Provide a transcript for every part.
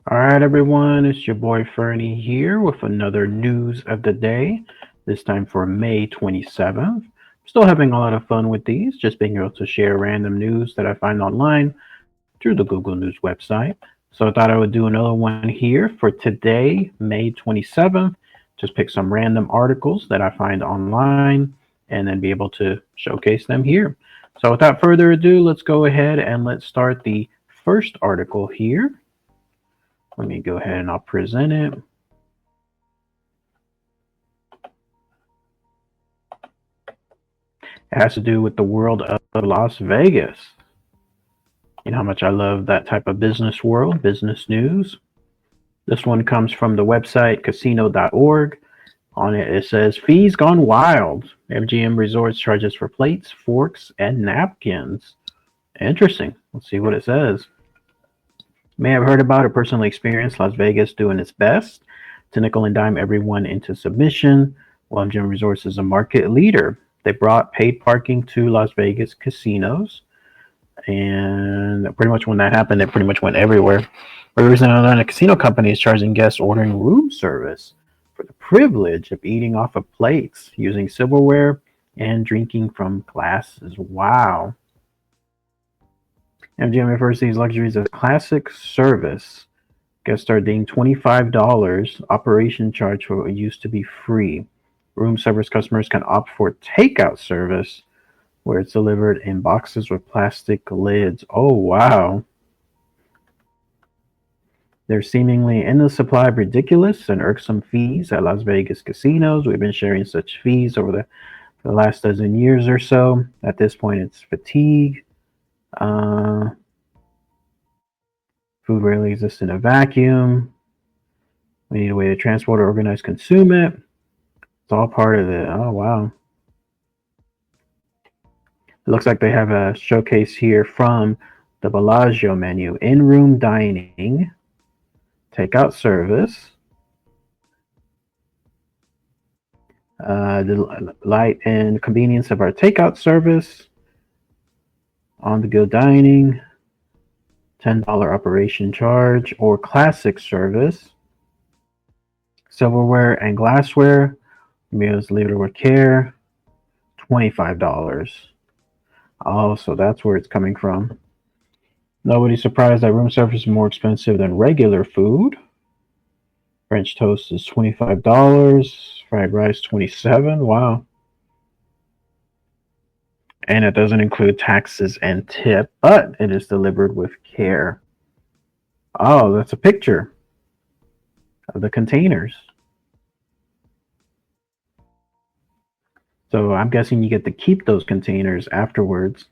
All right, everyone, it's your boy Fernie here with another news of the day, this time for May 27th. Still having a lot of fun with these, just being able to share random news that I find online through the Google News website. So I thought I would do another one here for today, May 27th. Just pick some random articles that I find online and then be able to showcase them here. So without further ado, let's go ahead and let's start the first article here. Let me go ahead and I'll present it. It has to do with the world of Las Vegas. You know how much I love that type of business world, business news. This one comes from the website casino.org. On it, it says fees gone wild. MGM Resorts charges for plates, forks, and napkins. Interesting. Let's see what it says. May have heard about or personally experienced Las Vegas doing its best to nickel and dime everyone into submission. Well, MGM Resorts is a market leader. They brought paid parking to Las Vegas casinos, and pretty much when that happened, it pretty much went everywhere. But the reason a casino company is charging guests ordering room service for the privilege of eating off of plates, using silverware, and drinking from glasses. Wow. MGM refers to these luxuries as classic service. Guests are dinged $25 operation charge for what used to be free. Room service customers can opt for takeout service, where it's delivered in boxes with plastic lids. Oh, wow. There's seemingly endless supply of ridiculous and irksome fees at Las Vegas casinos. We've been sharing such fees over the last dozen years or so. At this point, it's fatigue. Uh, Food rarely exists in a vacuum. We need a way to transport or organize, consume it. It's all part of it. Oh, wow. It looks like they have a showcase here from the Bellagio menu. In-room dining, takeout service, the light and convenience of our takeout service, on-the-go dining, $10 operation charge, or classic service, silverware and glassware, meals delivered with care, $25. Oh, so that's where it's coming from. Nobody's surprised that room service is more expensive than regular food. French toast is $25. Fried rice, $27. Wow. And it doesn't include taxes and tip, but it is delivered with care. Oh, that's a picture of the containers. So I'm guessing you get to keep those containers afterwards.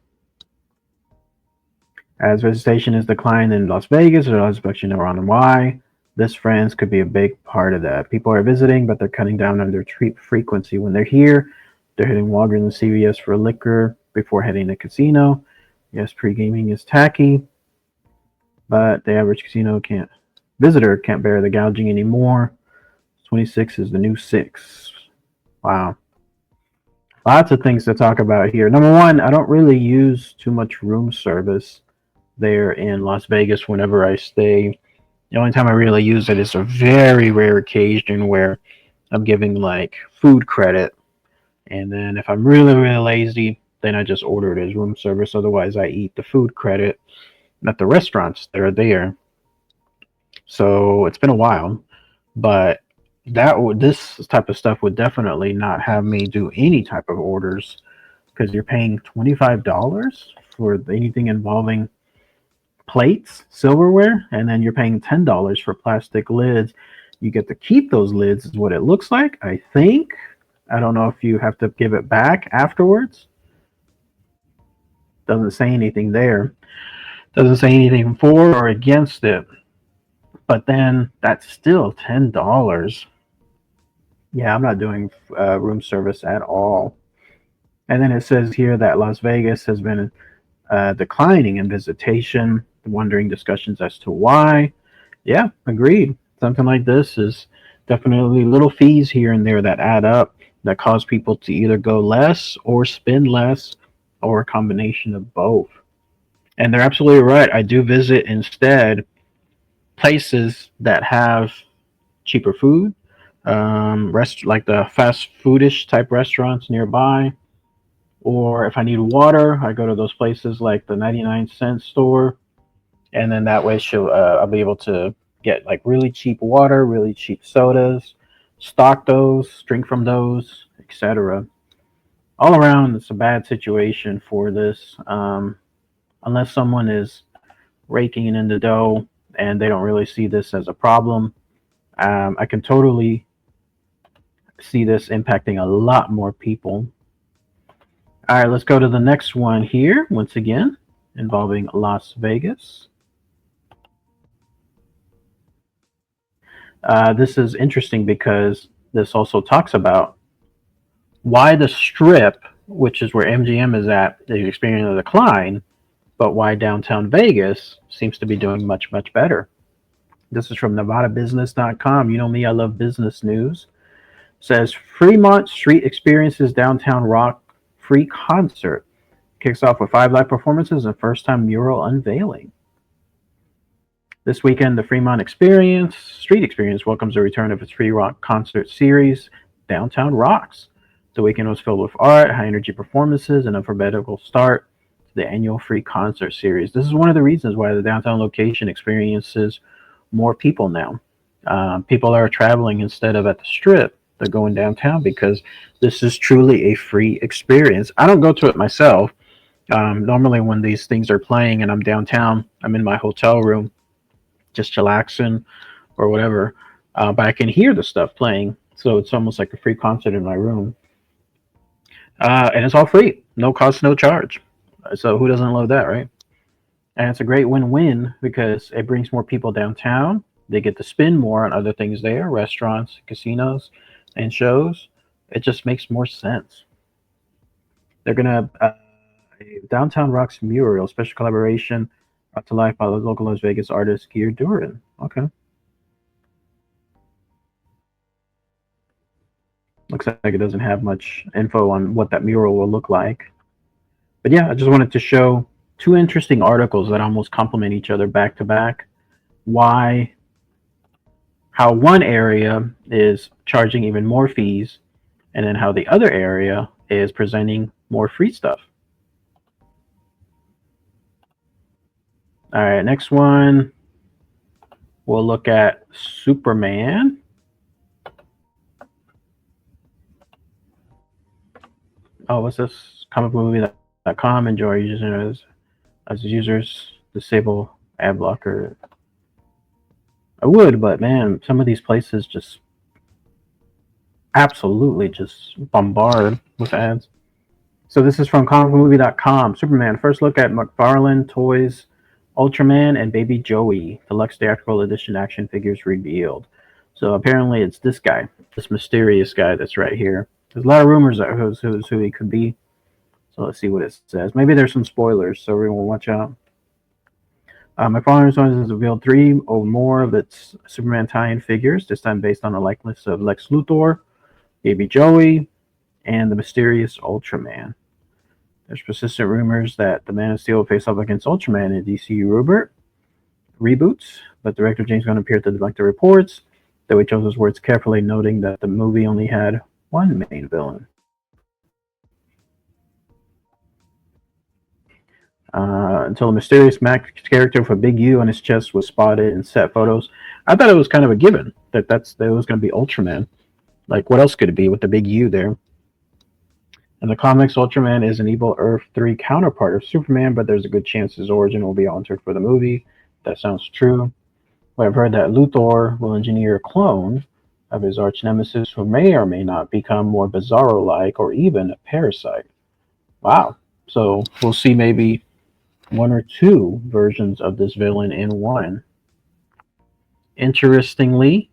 As visitation is declined in Las Vegas, there's a lot of speculation around why. This, friends, could be a big part of that. People are visiting, but they're cutting down on their treat frequency. When they're here, they're hitting Walgreens and CVS for liquor before heading to casino. Yes, pre-gaming is tacky, but the average casino visitor can't bear the gouging anymore. 26 is the new 6. Wow. Lots of things to talk about here. Number one, I don't really use too much room service there in Las Vegas whenever I stay. The only time I really use it is a very rare occasion where I'm giving like food credit. And then if I'm really, really lazy, then I just order it as room service. Otherwise, I eat the food credit at the restaurants that are there. So it's been a while, but this type of stuff would definitely not have me do any type of orders because you're paying $25 for anything involving plates, silverware, and then you're paying $10 for plastic lids. You get to keep those lids, is what it looks like, I think. I don't know if you have to give it back afterwards. Doesn't say anything there. Doesn't say anything for or against it. But then that's still $10. Yeah, I'm not doing room service at all. And then it says here that Las Vegas has been declining in visitation, wondering discussions as to why. Yeah, agreed. Something like this is definitely little fees here and there that add up that cause people to either go less or spend less or a combination of both. And they're absolutely right. I do visit instead places that have cheaper food, like the fast foodish type restaurants nearby. Or if I need water, I go to those places like the 99-cent store, and then that way I'll be able to get like really cheap water, really cheap sodas, stock those, drink from those, etc. All around, it's a bad situation for this, unless someone is raking in the dough and they don't really see this as a problem. I can totally see this impacting a lot more people. All right, let's go to the next one here, once again, involving Las Vegas. This is interesting because this also talks about why the Strip, which is where MGM is at, is experiencing a decline, but why downtown Vegas seems to be doing much, much better. This is from NevadaBusiness.com. You know me, I love business news. It says Fremont Street experiences downtown rock free concert. Kicks off with 5 live performances and first time mural unveiling. This weekend, the Fremont Street Experience welcomes the return of its free rock concert series, Downtown Rocks. The weekend was filled with art, high energy performances, and a unforgettable start to the annual free concert series. This is one of the reasons why the downtown location experiences more people now. People are traveling instead of at the Strip. They're going downtown because this is truly a free experience. I don't go to it myself. Normally, when these things are playing and I'm downtown, I'm in my hotel room, just chillaxing or whatever. But I can hear the stuff playing, so it's almost like a free concert in my room. And it's all free, no cost, no charge. So who doesn't love that, right? And it's a great win-win because it brings more people downtown. They get to spend more on other things there, restaurants, casinos, and shows. It just makes more sense. They're gonna a Downtown Rocks mural, special collaboration brought to life by the local Las Vegas artist Gear Duran. Okay. Looks like it doesn't have much info on what that mural will look like. But yeah, I just wanted to show 2 interesting articles that almost complement each other back to back. How one area is charging even more fees, and then how the other area is presenting more free stuff. All right, next one, we'll look at Superman. Oh, what's this? Comicmovie.com. Enjoy users as users disable ad blocker. I would, but man, some of these places just absolutely just bombard with ads. So this is from comicmovie.com. Superman. First look at McFarlane Toys, Ultraman, and Baby Joey. Deluxe theatrical edition action figures revealed. So apparently it's this guy, this mysterious guy that's right here. There's a lot of rumors that who he could be. So let's see what it says. Maybe there's some spoilers, so everyone watch out. McFarlane Toys has revealed 3 or more of its Superman tie-in figures, this time based on a likeness of Lex Luthor, Baby Joey, and the mysterious Ultraman. There's persistent rumors that the Man of Steel will face off against Ultraman in DC reboots, but director James Gunn appeared to debunk the reports, though he chose his words carefully, noting that the movie only had one main villain. Until a mysterious Max character with a big U on his chest was spotted in set photos. I thought it was kind of a given that it was going to be Ultraman. Like, what else could it be with the big U there? In the comics, Ultraman is an evil Earth 3 counterpart of Superman, but there's a good chance his origin will be altered for the movie. That sounds true. But I've heard that Luthor will engineer a clone of his arch nemesis who may or may not become more Bizarro-like or even a parasite. Wow. So we'll see maybe 1 or 2 versions of this villain in one. Interestingly,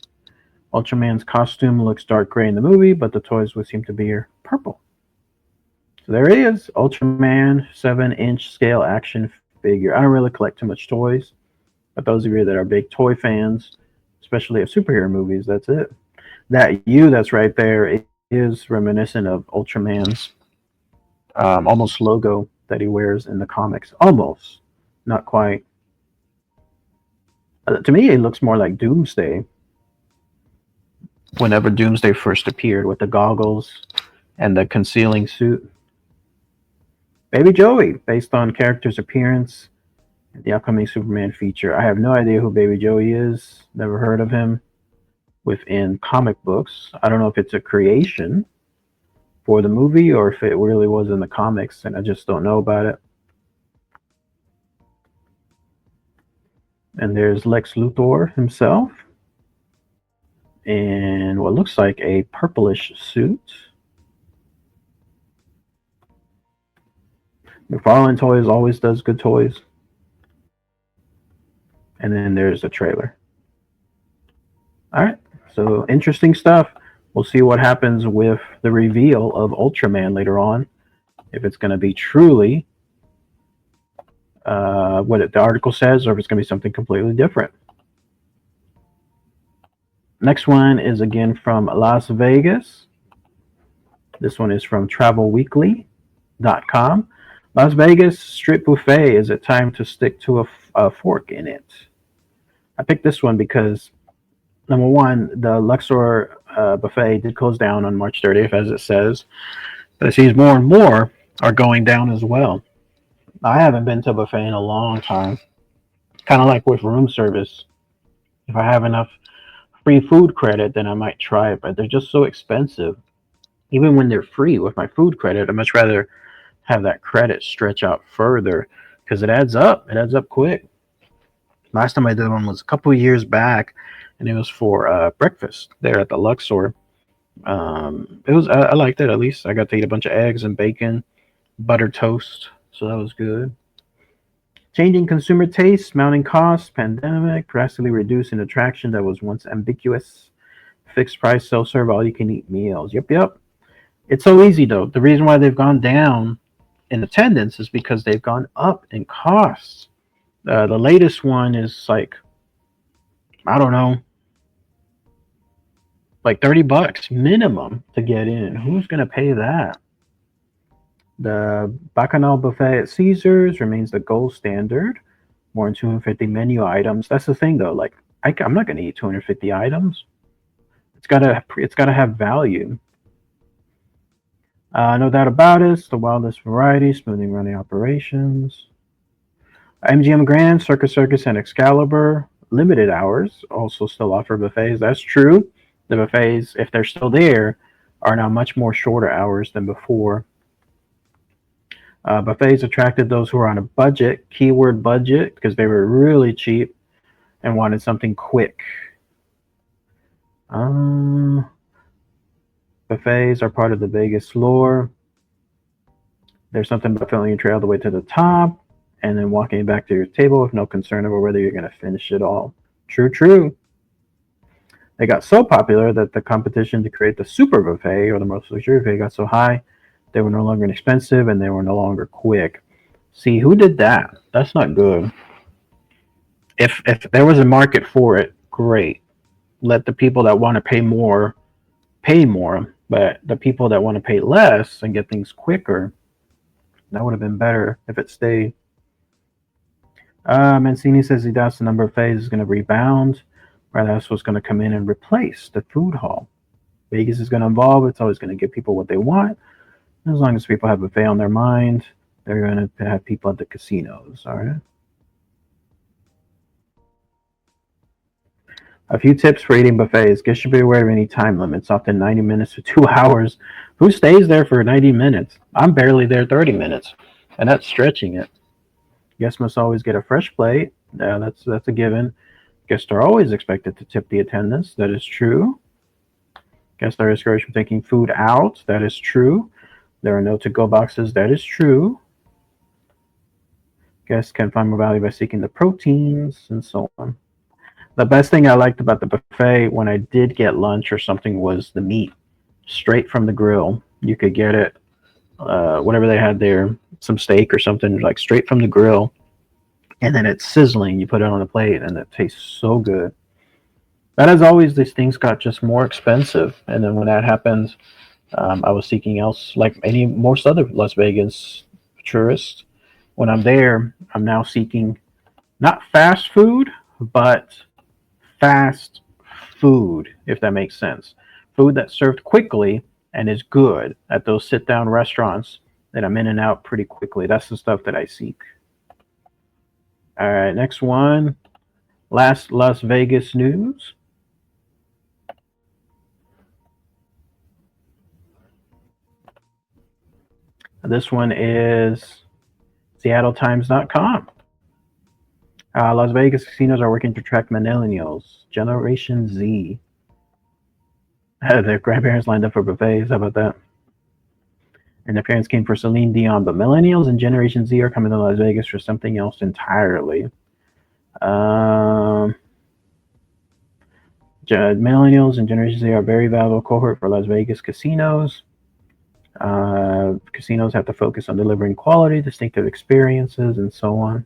Ultraman's costume looks dark gray in the movie, but the toys would seem to be purple. So there it is, Ultraman 7-inch scale action figure. I don't really collect too much toys, but those of you that are big toy fans, especially of superhero movies, that's it. That U that's right there is reminiscent of Ultraman's almost logo that he wears in the comics. Almost, not quite. To me, it looks more like Doomsday. Whenever Doomsday first appeared with the goggles and the concealing suit. Baby Joey, based on character's appearance in the upcoming Superman feature. I have no idea who Baby Joey is. Never heard of him within comic books. I don't know if it's a creation for the movie or if it really was in the comics and I just don't know about it. And there's Lex Luthor himself in what looks like a purplish suit. McFarlane Toys always does good toys. And then there's a trailer. All right, so interesting stuff. We'll see what happens with the reveal of Ultraman later on. If it's going to be truly what the article says, or if it's going to be something completely different. Next one is again from Las Vegas. This one is from travelweekly.com. Las Vegas Street Buffet. Is it time to stick to a fork in it? I picked this one because, number one, the Luxor buffet did close down on March 30th, as it says. But it seems more and more are going down as well. I haven't been to a buffet in a long time. Kind of like with room service. If I have enough free food credit, then I might try it. But they're just so expensive. Even when they're free with my food credit, I'd much rather have that credit stretch out further because it adds up. It adds up quick. Last time I did one was a couple of years back, and it was for breakfast there at the Luxor. It was I liked it. At least I got to eat a bunch of eggs and bacon, butter toast, so that was good. Changing consumer tastes, mounting costs, pandemic, drastically reducing attraction that was once ambiguous. Fixed price, self-serve, all-you-can-eat meals. Yep. It's so easy though. The reason why they've gone down in attendance is because they've gone up in costs. The latest one is like, I don't know, like $30 minimum to get in. Who's gonna pay that? The Bacchanal buffet at Caesars remains the gold standard. More than 250 menu items. That's the thing though. Like I'm not gonna eat 250 items. It's gotta have value. No doubt about it. The wildest variety, smoothing running operations. MGM Grand, Circus, and Excalibur, limited hours, also still offer buffets. That's true. The buffets, if they're still there, are now much more shorter hours than before. Buffets attracted those who were on a budget, keyword budget, because they were really cheap and wanted something quick. Buffets are part of the Vegas lore. There's something about filling your tray all the way to the top and then walking back to your table with no concern over whether you're going to finish it all. True. They got so popular that the competition to create the super buffet or the most luxurious buffet got so high, they were no longer inexpensive and they were no longer quick. See, who did that? That's not good. If there was a market for it, great. Let the people that want to pay more, but the people that want to pay less and get things quicker, that would have been better if it stayed. Mancini says he doubts the number of buffets is going to rebound. Rather, that's what's going to come in and replace the food hall. Vegas is going to evolve. It's always going to give people what they want. As long as people have a buffet on their mind, they're going to have people at the casinos. All right. A few tips for eating buffets. Guests should be aware of any time limits, often 90 minutes to 2 hours. Who stays there for 90 minutes? I'm barely there 30 minutes, and that's stretching it. Guests must always get a fresh plate. That's a given. Guests are always expected to tip the attendants. That is true. Guests are discouraged from taking food out. That is true. There are no to-go boxes. That is true. Guests can find more value by seeking the proteins and so on. The best thing I liked about the buffet when I did get lunch or something was the meat straight from the grill. You could get it, whatever they had there, some steak or something, like straight from the grill. And then it's sizzling. You put it on a plate and it tastes so good. But as always, these things got just more expensive. And then when that happens, I was seeking else, like most other Las Vegas tourists. When I'm there, I'm now seeking not fast food, but fast food, if that makes sense. Food that's served quickly and is good at those sit down restaurants that I'm in and out pretty quickly. That's the stuff that I seek. All right, next one. Last Las Vegas news. This one is SeattleTimes.com. Las Vegas casinos are working to attract millennials, Generation Z. Their grandparents lined up for buffets. How about that? And their parents came for Celine Dion, but millennials and Generation Z are coming to Las Vegas for something else entirely. Millennials and Generation Z are a very valuable cohort for Las Vegas casinos. Casinos have to focus on delivering quality, distinctive experiences, and so on.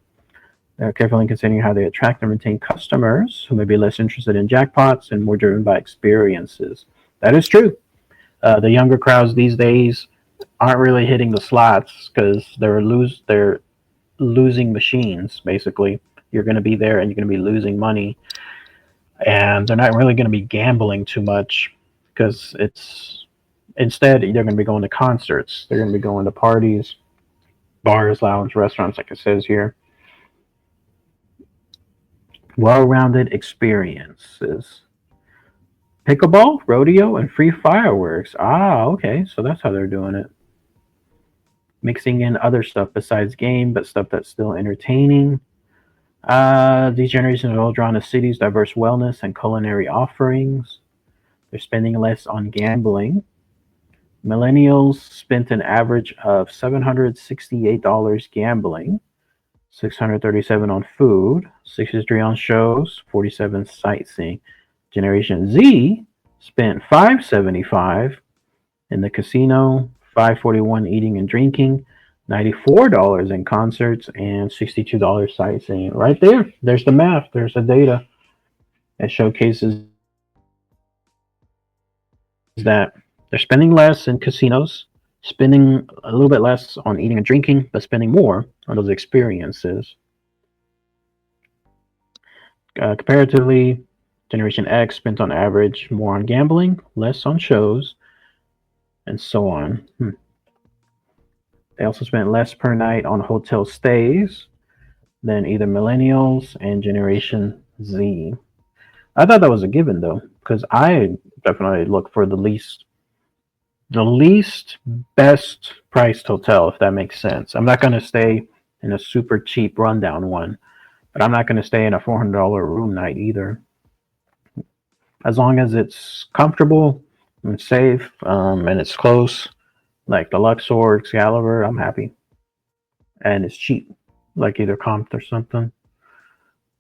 They're carefully considering how they attract and retain customers who may be less interested in jackpots and more driven by experiences. That is true. The younger crowds these days aren't really hitting the slots because they're losing machines. Basically, you're going to be there and you're going to be losing money, and they're not really going to be gambling too much because it's instead they're going to be going to concerts. They're going to be going to parties, bars, lounge, restaurants, like it says here. Well-rounded experiences. Pickleball, rodeo, and free fireworks. Ah, okay, so that's how they're doing it. Mixing in other stuff besides game, but stuff that's still entertaining. These generations are all drawn to cities' diverse wellness and culinary offerings. They're spending less on gambling. Millennials spent an average of $768 gambling, $637 on food, $63 on shows, $47 sightseeing. Generation Z spent $575 in the casino, $541 eating and drinking, $94 in concerts, and $62 sightseeing. Right there, there's the math. There's the data that showcases that they're spending less in casinos, spending a little bit less on eating and drinking, but spending more on those experiences. Comparatively, Generation X spent on average more on gambling, less on shows, and so on. They also spent less per night on hotel stays than either millennials and Generation Z. I thought that was a given though, because I definitely look for the least best priced hotel, if that makes sense. I'm not going to stay in a super cheap rundown one, but I'm not going to stay in a $400 room night either. As long as it's comfortable and safe, and it's close, like the Luxor, Excalibur, I'm happy. And it's cheap, like either Compt or something.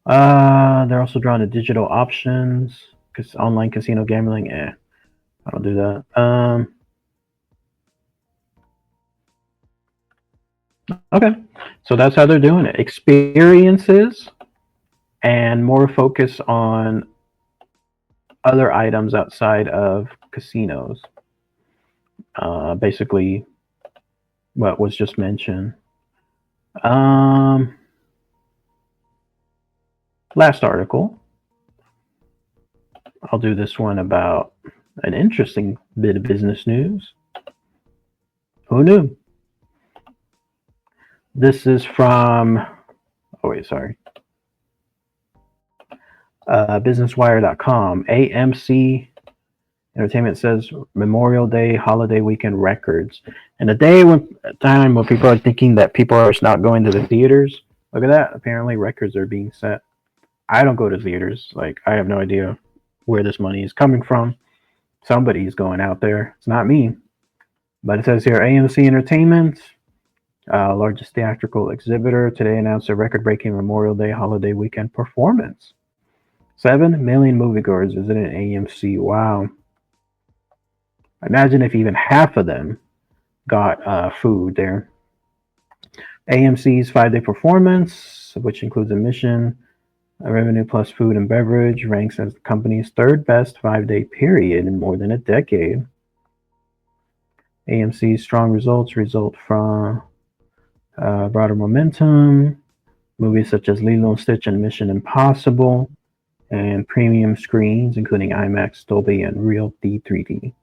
They're also drawn to digital options, because online casino gambling, I don't do that. Okay, so that's how they're doing it. Experiences and more focus on other items outside of casinos. Basically, what was just mentioned. Last article. I'll do this one about an interesting bit of business news. Who knew? This is from, businesswire.com. AMC Entertainment says Memorial Day holiday weekend records. And a time when people are thinking that people are not going to the theaters, look at that. Apparently records are being set. I don't go to theaters. Like, I have no idea where this money is coming from. Somebody's going out there. It's not me. But it says here, AMC Entertainment, largest theatrical exhibitor, today announced a record-breaking Memorial Day holiday weekend performance. 7 million moviegoers visited AMC. Wow. Imagine if even half of them got food there. AMC's 5-day performance, which includes admission, revenue plus food and beverage, ranks as the company's third best 5-day period in more than a decade. AMC's strong results result from broader momentum, Movies such as Lilo and Stitch and Mission Impossible, and premium screens, including IMAX, Dolby, and Real D 3D.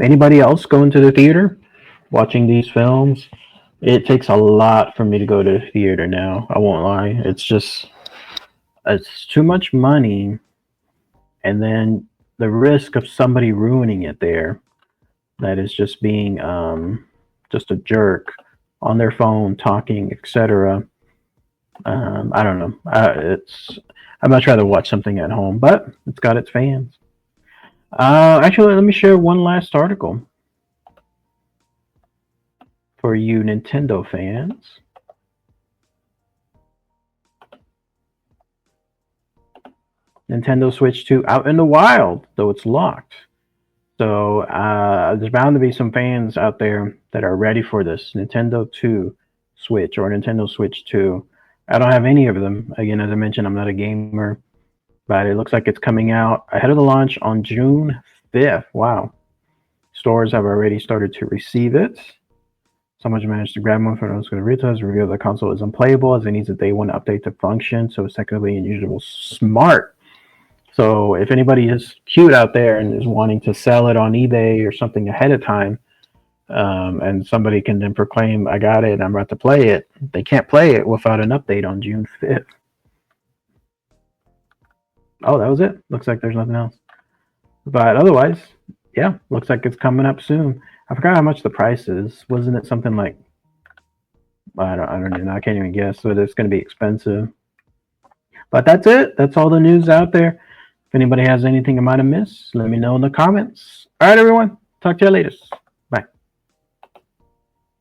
Anybody else going to the theater watching these films? It takes a lot for me to go to the theater now. I won't lie. It's too much money, and then the risk of somebody ruining it there that is just being just a jerk on their phone talking, etc. I don't know. I'd much rather watch something at home, but it's got its fans. Actually, let me share one last article for you Nintendo fans. Nintendo Switch 2 out in the wild, though it's locked. So there's bound to be some fans out there that are ready for this Nintendo 2 Switch or Nintendo Switch 2. I don't have any of them. Again, as I mentioned, I'm not a gamer, but it looks like it's coming out ahead of the launch on June 5th. Wow. Stores have already started to receive it. Someone managed to grab one from those retailers, reveal the console is unplayable as it needs a day one update to function, so it's technically unusual smart. So if anybody is cute out there and is wanting to sell it on eBay or something ahead of time, and somebody can then proclaim, I got it and I'm about to play it, they can't play it without an update on June 5th. Oh, that was it. Looks like there's nothing else. But otherwise, yeah, looks like it's coming up soon. I forgot how much the price is. Wasn't it something like, I don't know. I can't even guess. So it's going to be expensive. But that's it. That's all the news out there. If anybody has anything I might have missed, let me know in the comments. All right, everyone. Talk to you later.